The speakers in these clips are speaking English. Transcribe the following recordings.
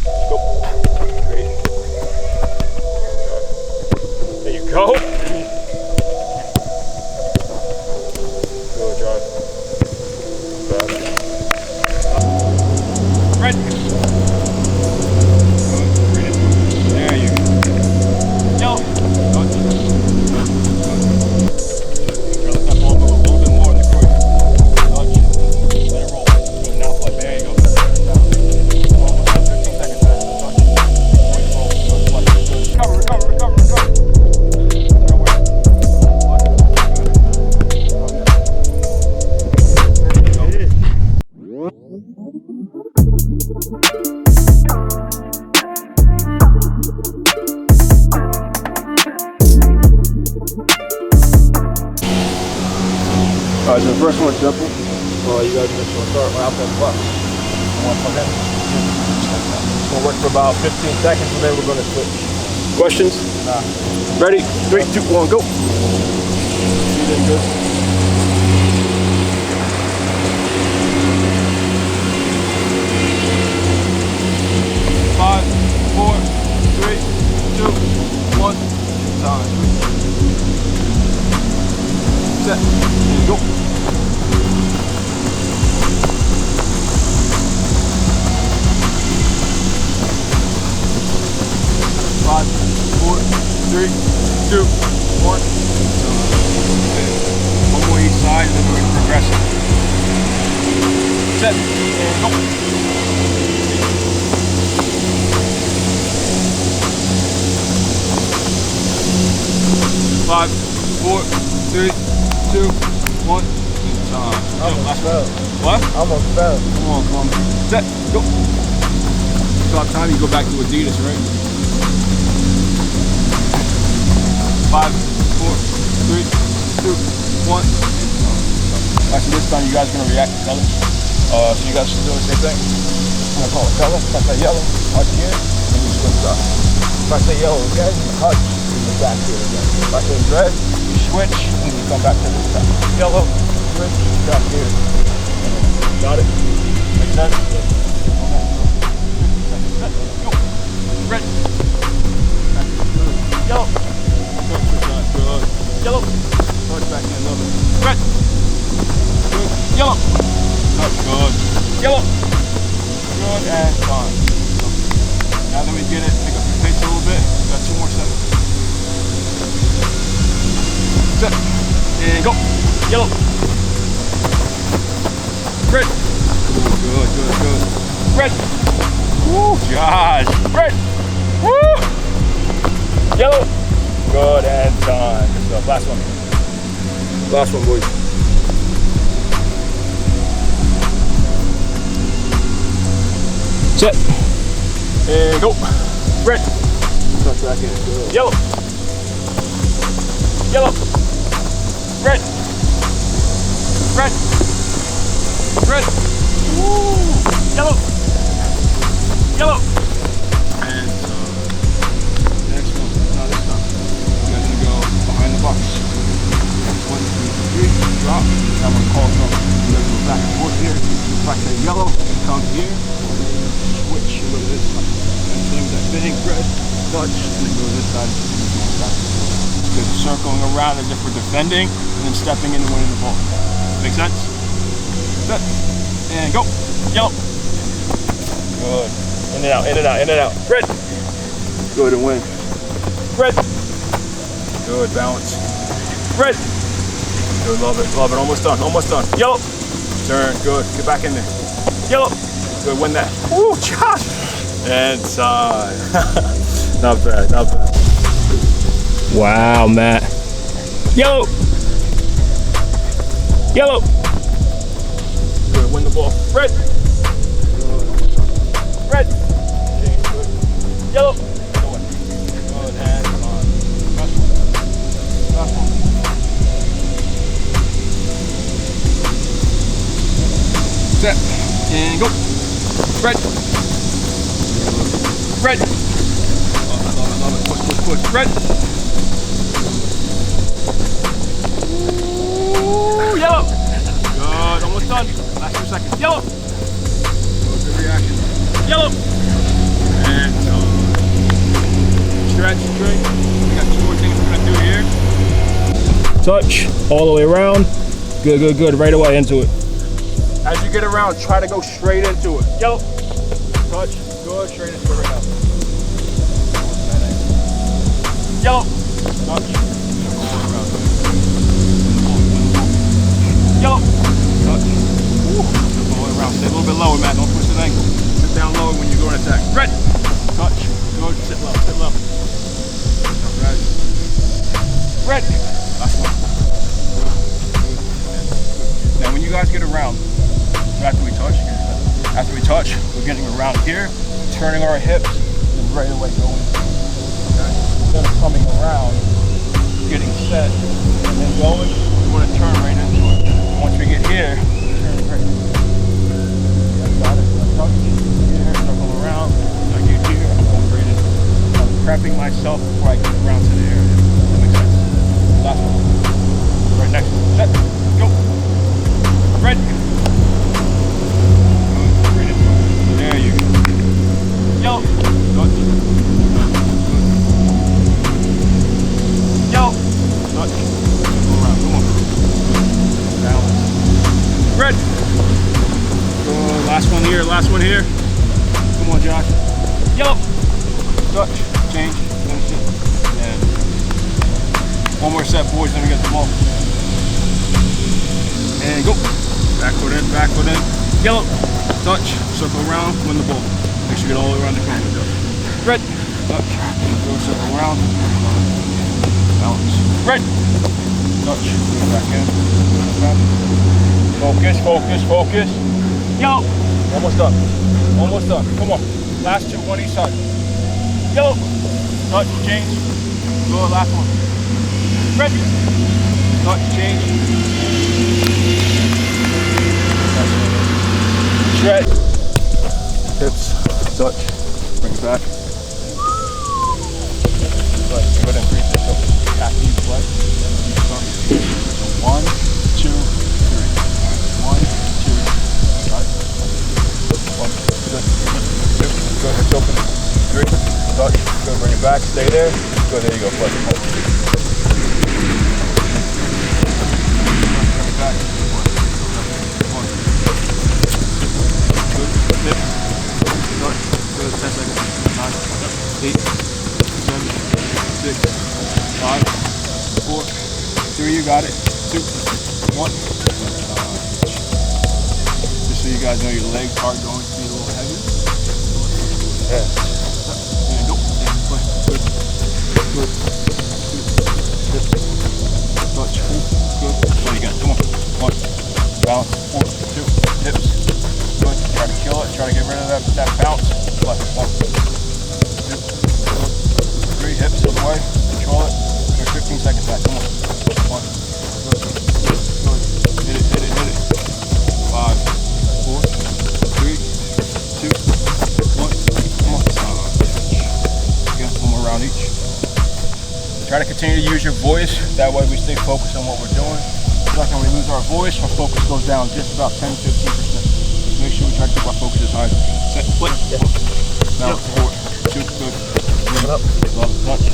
Go. Great. There you go. Go, drive. Right. There you go. Yo. Alright, so the first one's simple. You guys just want to start right off that block. It's going to work for about 15 seconds and then we're going to switch. Questions? Nah. Ready? 3, 2, 1, go. You did good. Five, 4, 3, 2, 1. Time. Set. Go. 5, 4, 3, 2, 1. One more each side and then we're going to progress it. Set. And go. 5, 4, 3, 2, 1. Last one. What? I almost fell. Come on. Set. Go. Stop time. You go back to Adidas, right? 5, 4, 3, 2, 1. Actually, this time you guys are going to react to color. So you guys should do the same thing. I'm going to call it color. If I say yellow, touch here, and you switch up. If I say yellow again, you touch, and you back here again. If I say red, you switch, and you come back to this side. Yellow, switch, back here. Got it? Make sense? Go. Red. Yellow. Good. Yellow. Touch back in another. Red. Good. Yellow. Touch. Good. Yellow. Good and fine. Now that we get it, pick up your pace a little bit. Got 2 more seconds. Set. And go. Yellow. Red. Good. Red. Woo, Josh. Red. Woo. Yellow. Good and done. Good stuff. Last one. Last one, boys. Set. And go. Red. Touch back in. Good. Yellow. Yellow. Red. Red. Red. Woo. Yellow. Yellow. And next one. Now this time. You guys are going to go behind the box. 1, 2, 3. Drop. Now we're going to call from. You guys go back and forth here. If I say yellow, you come here. Switch. You go to this side. And same exact thing. Red. Touch. And then go to this side. Good. Circling around as if we're defending. And then stepping in and winning the ball. Make sense? Set. And go. Yellow. Good. In and out. Red. Good and win. Red. Good, balance. Red. Good, love it. Almost done. Yellow. Turn, good. Get back in there. Yellow. Good, win that. Woo, Josh. And side. Not bad. Wow, Matt. Yellow. Good, win the ball. Red. Red. Yellow. Good, and on. Last one. Set. And go. Red. Red. Love it. Push. Red. Ooh, yellow. Good, almost done. Last 2 seconds. Yellow. Good reaction. Yellow. that straight. We got 2 more things we're gonna do here. Touch all the way around. Good, good, good. Right away into it. As you get around, try to go straight into it. Yellow. Touch. Good. Straight into it right now. Yellow. Touch. Yellow. Touch. All the way around. Stay a little bit lower, Matt. Don't twist the ankle. Sit down lower when you go in attack. Red. Touch. Good. Sit low. Sit low. Red. Red. Last one. Good. Now when you guys get around, after we touch, we're getting around here, turning our hips, and right away going. Okay? Instead of coming around, getting set, and then going, we want to turn right into it. Once we get here, turn right into it. Yeah, got it. Touch. Here, circle around. I get here, I'm going right into it. I'm prepping myself before I get around to the area. That makes sense. Last one. Right next one. Set. Go. Red. There you go. Yellow. Touch. Yellow. Touch. Go around. Come on. Balance. Red. Good. Last one here. Last one here. Come on, Josh. Yellow. Touch. Change. Finish it. And one more set, boys. Then we get the ball. And go. Back foot in. Back foot in. Yellow. Touch, circle around, win the ball. Make sure you get all the way around the corner. Red, touch, go circle around, balance. Red, touch, go back in. Focus, focus, focus. Yellow, almost done, almost done. Come on, last 2, one each side. Yellow, touch, change. Go, last one. Red, touch, change. Shred. Hips, touch, bring it back. Right, go ahead and breathe this up. Tap each leg. So 1, 2, 3. 1, 2, right. 1, good. 2, good, hips open. 3, touch, good, bring it back, stay there. Good, there you go, flex it. Bring it back. Good, 10 seconds. 9, 8, 7, 6, 5, 4, 3, you got it. 2, 1. Just so you guys know your legs are going to be a little heavy. Yeah. And go. Good. Good. Good. Touch. Good. What you got? Come on. 1. Balance. 4, 2. Hips. Good. Try to kill it. Try to get rid of that bounce. Left. 1, 2, 3. Hips to the way. Control it. Good. 15 seconds back. Come on. 1. Good. Good. Hit it. Hit it. Hit it. 5, 4, 3, 2, 1. Come on. Again, one more round each. Try to continue to use your voice. That way we stay focused on what we're doing. Second, when we lose our voice, our focus goes down just about 10-15%. Make sure we try to keep our focus as high as we can. Set, flip. Yeah. Now, 4, 2, good. Bring it up. Love, touch.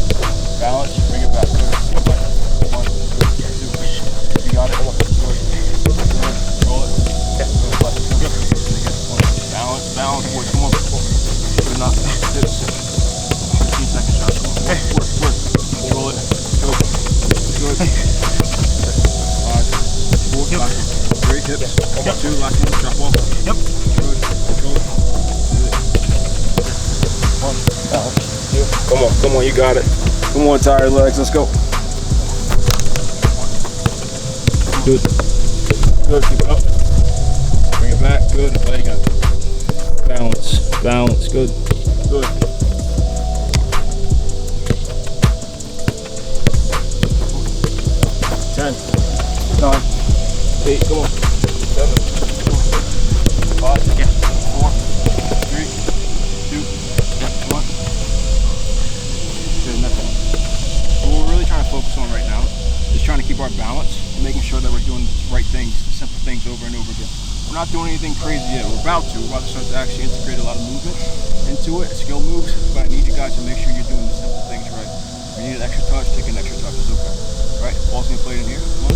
Balance, bring it back. Good. 1, 2, you got it. Good. Control it. Yeah. Good. Balance, balance, boys. Come on. Good enough. Hips. 15 seconds, Josh. Work, work. Control it. Go. Good. 5, 4, 3 hips. 2, last one. Drop off. Yep. Good. Control it. 1. Come on, come on, you got it. Come on, tired legs, let's go. Good. Good, keep it up. Bring it back, good. Leg up. Balance, balance, good. Good. Ten, 9, 8, come on. 7, 5, 4, 3, 2, 1. Good, next one. What we're really trying to focus on right now is trying to keep our balance, making sure that we're doing the right things, the simple things over and over again. We're not doing anything crazy yet. We're about to start to actually integrate a lot of movement into it, skill moves, but I need you guys to make sure you're doing the simple things right. If you need an extra touch, take an extra touch, it's okay. Right, ball's gonna play in here, one,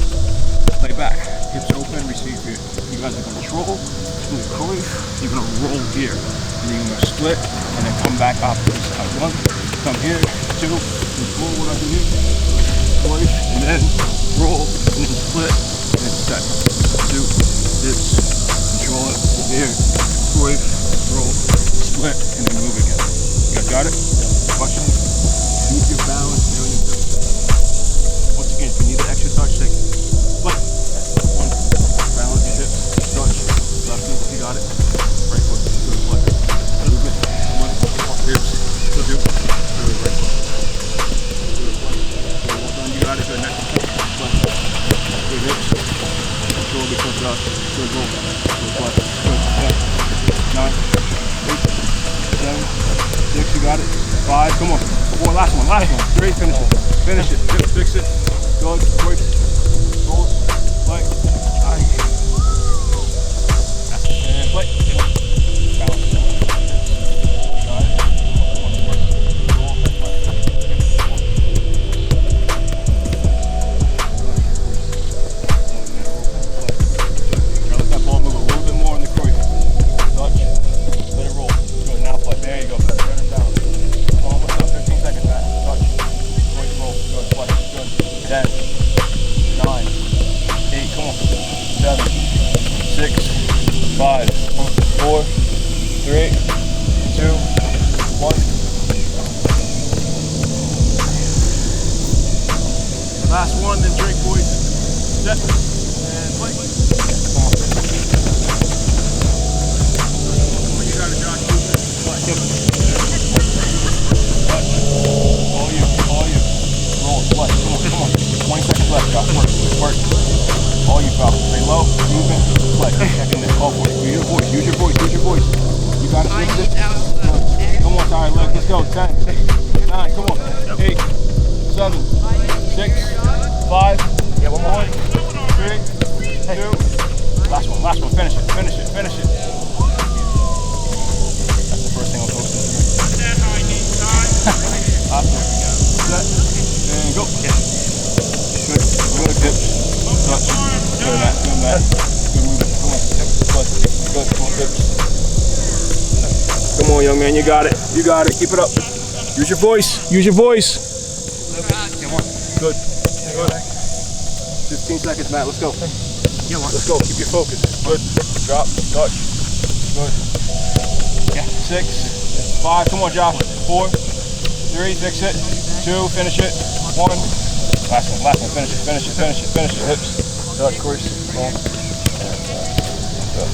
play back, hips open, receive here. You guys are gonna control, you're gonna roll here, and then you're gonna split, and then come back opposite side. One, come here, two, control what I do here, and then roll, and then split, and then set. Two, dips, control it, here, roll, split, and then move again. You guys got it? Question? Keep your balance down your hips. Once again, if you need an extra touch, take it. Split. One, balance your hips, touch, left knee, you got it. Right foot, good split. Movement, one, hips, good, right foot. Good split. Well done, you got it, good next split. Good hips, control the push up, good roll, good split, good, 9, 8, 7, 6, you got it. 5, come on. 4, last one. 3, finish it. Finish it. Fix it. Good, quick. Roll, play. And play. Balance. Got it. Roll, play. Try to let that ball move a little bit more in the court. Touch. Let it roll. Good, now play. There you go. Turn it down. Almost up. 15 seconds, man. Touch. Quick roll. Good, play. Good. 10, 9, 8, come on. 7, 6, 5, 4, 3, 2, 1. Last one, then drink, boys. Set. And play. Come on. When you got it, Josh. Touch. All you. Roll, play. Come on. 20 seconds left, Josh. Work. All you, pal. Stay low, movement, play. Checking this. Call for it. Use your voice. You got it. Fix it. Come on, Tyler. Let's go. 10, 9, come on. 8, 7, 6, 5. Yeah, one more. 3, 2. Last one. Finish it. That's the first thing I'm supposed to do. Last one. Set. And go. Good hips. Touch. Good Matt. Good movement. Come on. Good. Come on, hips. Come on, young man. You got it. Keep it up. Use your voice. Come on. Good. 15 seconds, Matt. Let's go. Let's go. Keep your focus. Good. Drop. Touch. Good. Yeah. 6, 5. Come on, Josh. 4, 3. Fix it. 2. Finish it. 1. Last one. Finish it. Hips. Touch, course. Come on. Good.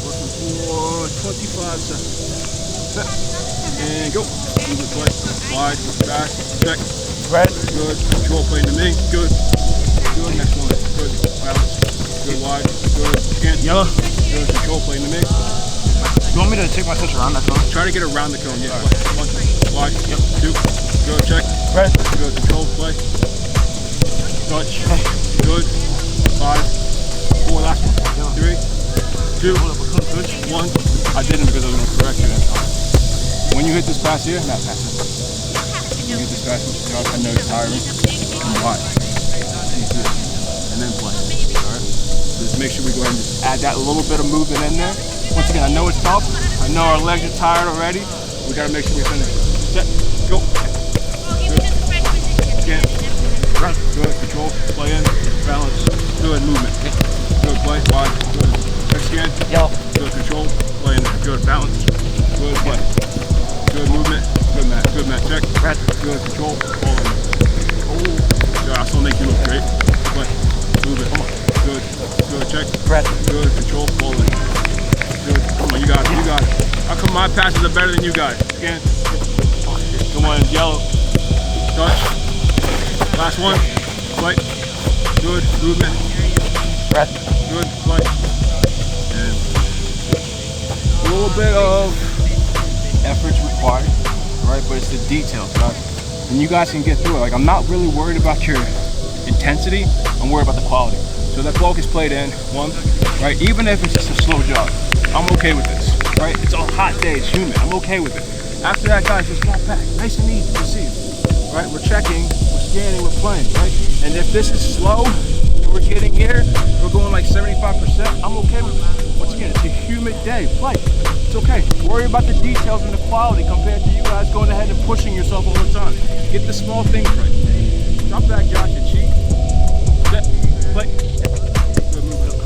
Working for 25 seconds. Set. And go. Move it, play. Wide. Back. Check. Right. Good. Control play to me. Good. Next one. Good. Balance. Good. Wide. Good. Again. Yellow. Good. Control play to me. You want me to take my touch around that cone? Try to get around the cone. Yeah. Right. 1. Wide. Yep. 2. Good. Check. Right. Good. Control play. Touch. Good. 5, 4. Last one. 3, 2, 1. I didn't because I was going to correct you that time. When you hit this pass here, not pass it. When you hit this pass, I know it's tiring. Come wide. And then play. Alright? So just make sure we go ahead and just add that little bit of movement in there. Once again, I know it's tough. I know our legs are tired already. We got to make sure we finish it. Set. Go. Good. Again. Right. Good. Control. Play in. Balance. Good. Movement. Good. Play. Wide. Good. Check again. Yellow. Good. Control. Play in there. Good. Balance. Good. Play. Good movement. Good, Matt. Check. Right. Good. Control. Ball in there. Oh. Yeah, I still make you look great. Play. Move it. Come on. Good. Check. Right. Good. Control. Ball in there. Good. Come on. You got it. How come my passes are better than you guys? Again. Come on. Yellow. Touch. Last one. Play. Good. Movement. Right. Good. Play. And a little bit of effort's required, right? But it's the details, guys. And you guys can get through it. Like, I'm not really worried about your intensity. I'm worried about the quality. So that block is played in, one, right? Even if it's just a slow jog, I'm okay with this, right? It's a hot day, it's humid, I'm okay with it. After that, guys, just walk back, nice and easy to see, right? We're checking, we're scanning, we're playing, right? And if this is slow, and we're getting here, we're going like 75%, I'm okay with it. Once again, it's a humid day, play. It's okay. Worry about the details and the quality compared to you guys going ahead and pushing yourself all the time. Get the small things right. Drop back, Josh, and cheat. Set, play. Good, move it up.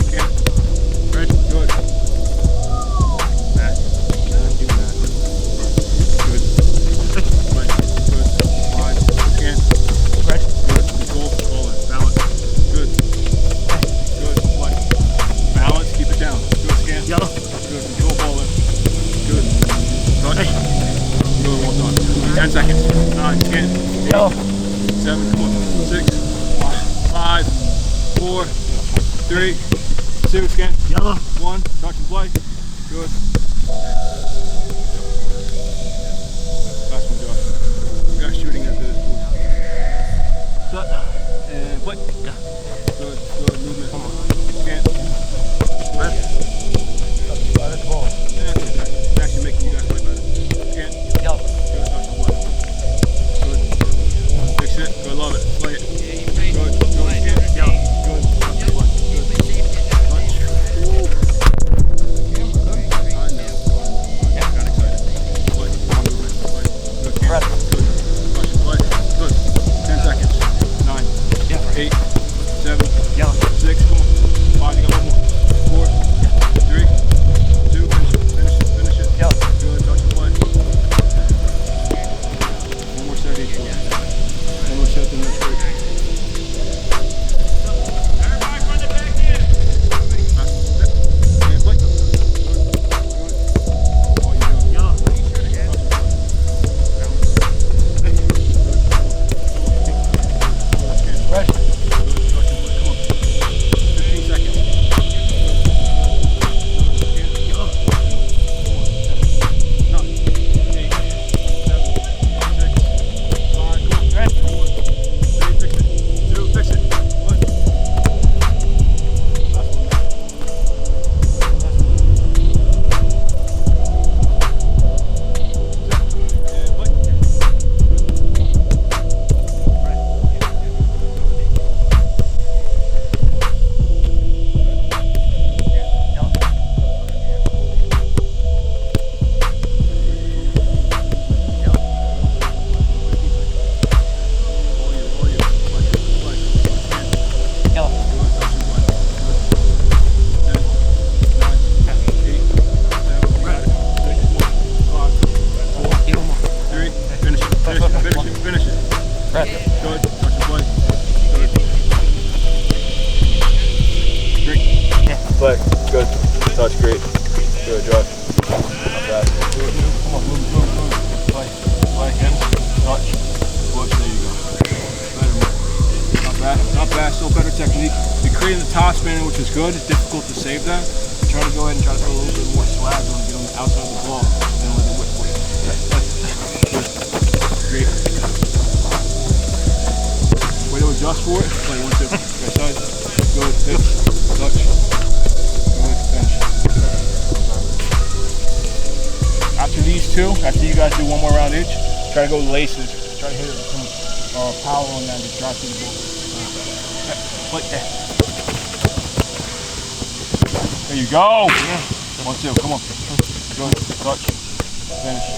Okay. Ready, good. Back. Do that. Good. Play. Good. Wide. Again. Ready. Good. Control. Hold it. Balance. Good. Good. Play. Balance. Keep it down. Good. Scan. Yellow. Good. Control. Ball in. Good. Touch. Good. Well done. 10 seconds. 9. Scan. 8. Yellow. 7. Come on. 6. 5, 4, 3, 2, scan. Yellow. 1, touch and play. Good. Last one, Josh. You guys shooting at this. Set. And play. Yeah. Good, good. Movement. Come on. Scan. Good. That's the ball. Yeah, that's okay. It's actually making you guys play better. Scan. Yellow. Good, touch and play. Good. Fix it. Good, love it. Play it. Good. Play. Good. Touch. Great. Good, Josh. Not bad. Come on, move. Play. Hands. Touch. Push. There you go. Better move. Not bad. Not bad. Still better technique. You're creating the top spin, which is good. It's difficult to save that. Try to go ahead and try to put a little bit more swag on, get on the outside of the ball, and then let it whip for you. Good. Great. Way to adjust for it. Play 1, 2. Right side. Good. Pitch. Touch. After these two, after you guys do one more round each, try to go laces. Try to hit it with some power on that and just drive through the ball. Like that. There you go. 1, 2. Come on. Good. Touch. Finish.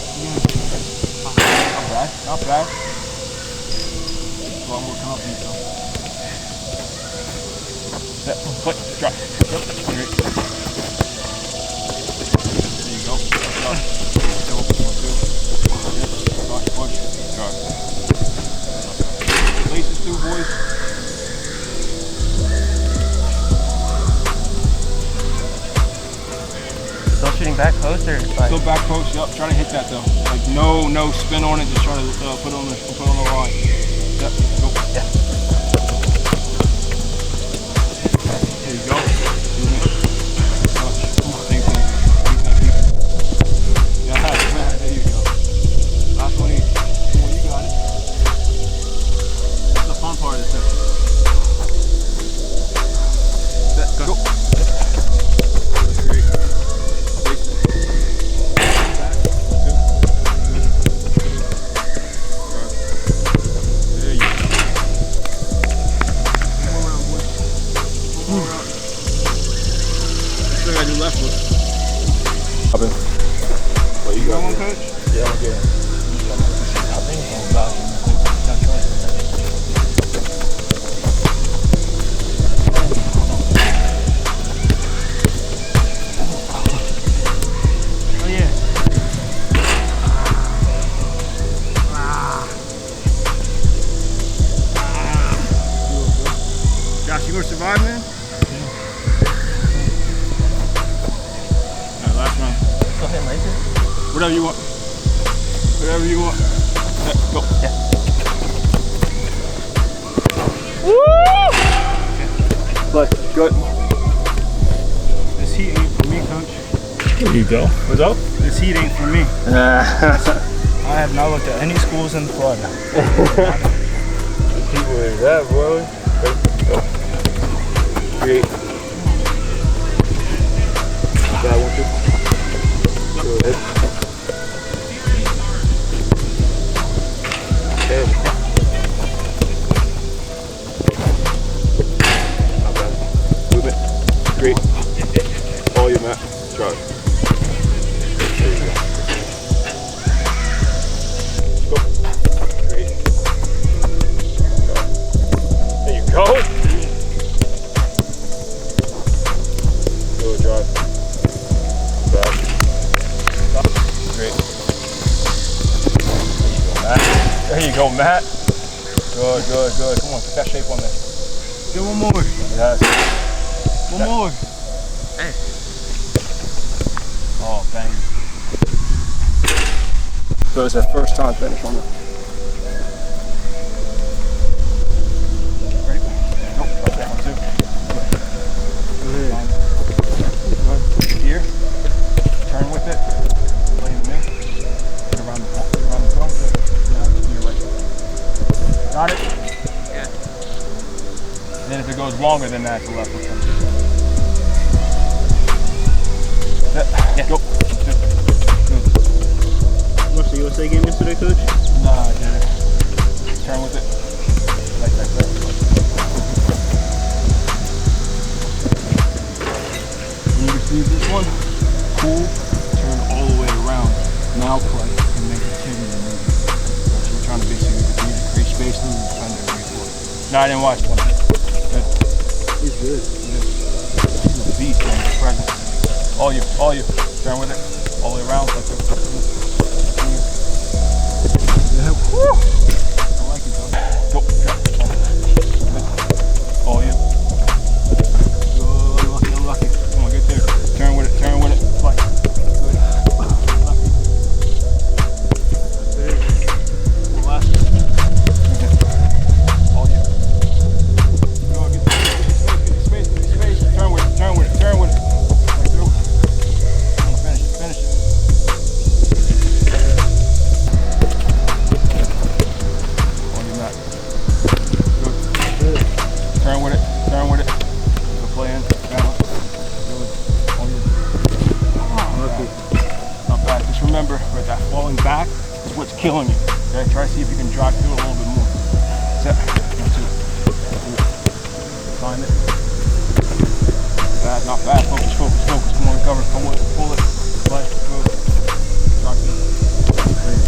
Not bad. Not bad. A lot more confident though. Set. Click. Drop. Yep. Great. There you go. Touch. Laces through, boys. Still shooting back post or like? Still back post. Yep. Trying to hit that though. Like no spin on it. Just trying to put on the line. Yep. Go. Yeah. There you go. Same thing. Yeah. There you go. Last one each. Come on, you got it. That's the fun part of this. You got one, coach? Yeah, I'm good. Oh yeah. Josh, you gonna survive, man? Alright, last round. Go ahead, right there. Whatever you want. Whatever you want. Yeah, go. Yeah. Woo! Look, good. This heat ain't for me, coach. There you go. What's up? This heat ain't for me. I have not looked at any schools in Florida. People like that, boy. Go. 3-8. Got 1-2. Go ahead. Okay. Not bad. Movement. Great. All you, Matt. Charge. There you go. Go. Great. There you go. Go drive. Back. Great. There you go, Matt. Good, good, good. Come on, put that shape on there. Get one more. Yes. One more. Hey. Oh, bang. So it's our first time finish on it. Ready? Nope. Okay, 1, 2. Good. Here. Turn with it. Play in the middle. Get around the phone. Now to your right. Got it? Yeah. And then if it goes longer than that, the left will come. Yeah. Go. Watched the USA game yesterday, coach? Nah, I did it. Turn with it. Like that. When you receive this one, cool, turn all the way around. Now play and then continue to move. So we're trying to basically create space through the defender and wait for it. No, I didn't watch one. Good. He's good. He's a beast, man. He's present. All you. Turn with it. All the way around. Like that. Yeah. Woo! I like it, though. Go. All you. Good. Lucky. Come on, get there. Turn with it. Play. Good. Lucky. That's it. One last. All you. Go, get the space. Turn with it. Like through. Come on, finish it. On your mat. Good. Turn with it. Go play in. Down. Good. On your. Not bad. Just remember, right, that falling back is what's killing you. Okay? Try to see if you can drive through it a little bit more. Set. 1, 2. Find it. Not bad. Focus. Come on, recover. Come on, pull it. Play. Good. Drive through. There you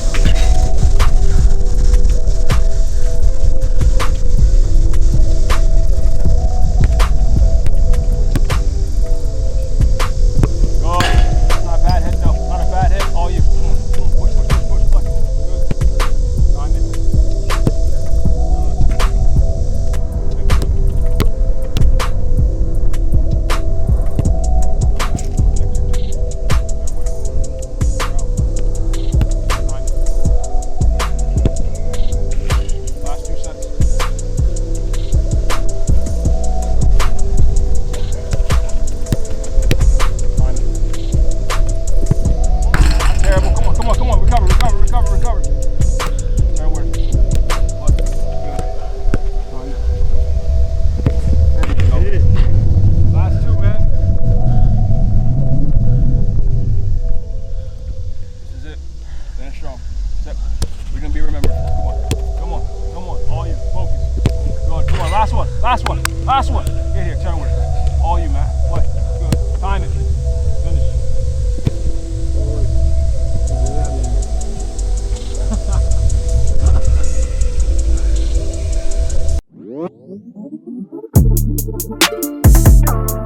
go. Not a bad hit though. Not a bad hit. All you. Come on. Push. Play. Good. Time it. Last 2 sets. Time it. Terrible. Come on. Recover. Turn with it. Good. Time it. There you go. Last 2, man. This is it. Finish strong. Step. We're gonna be remembered. Come on. All you. Focus. Good. Come on. Last one. Get here. Turn with it. All you, man. Play. Good. Time it. Finish. Bye.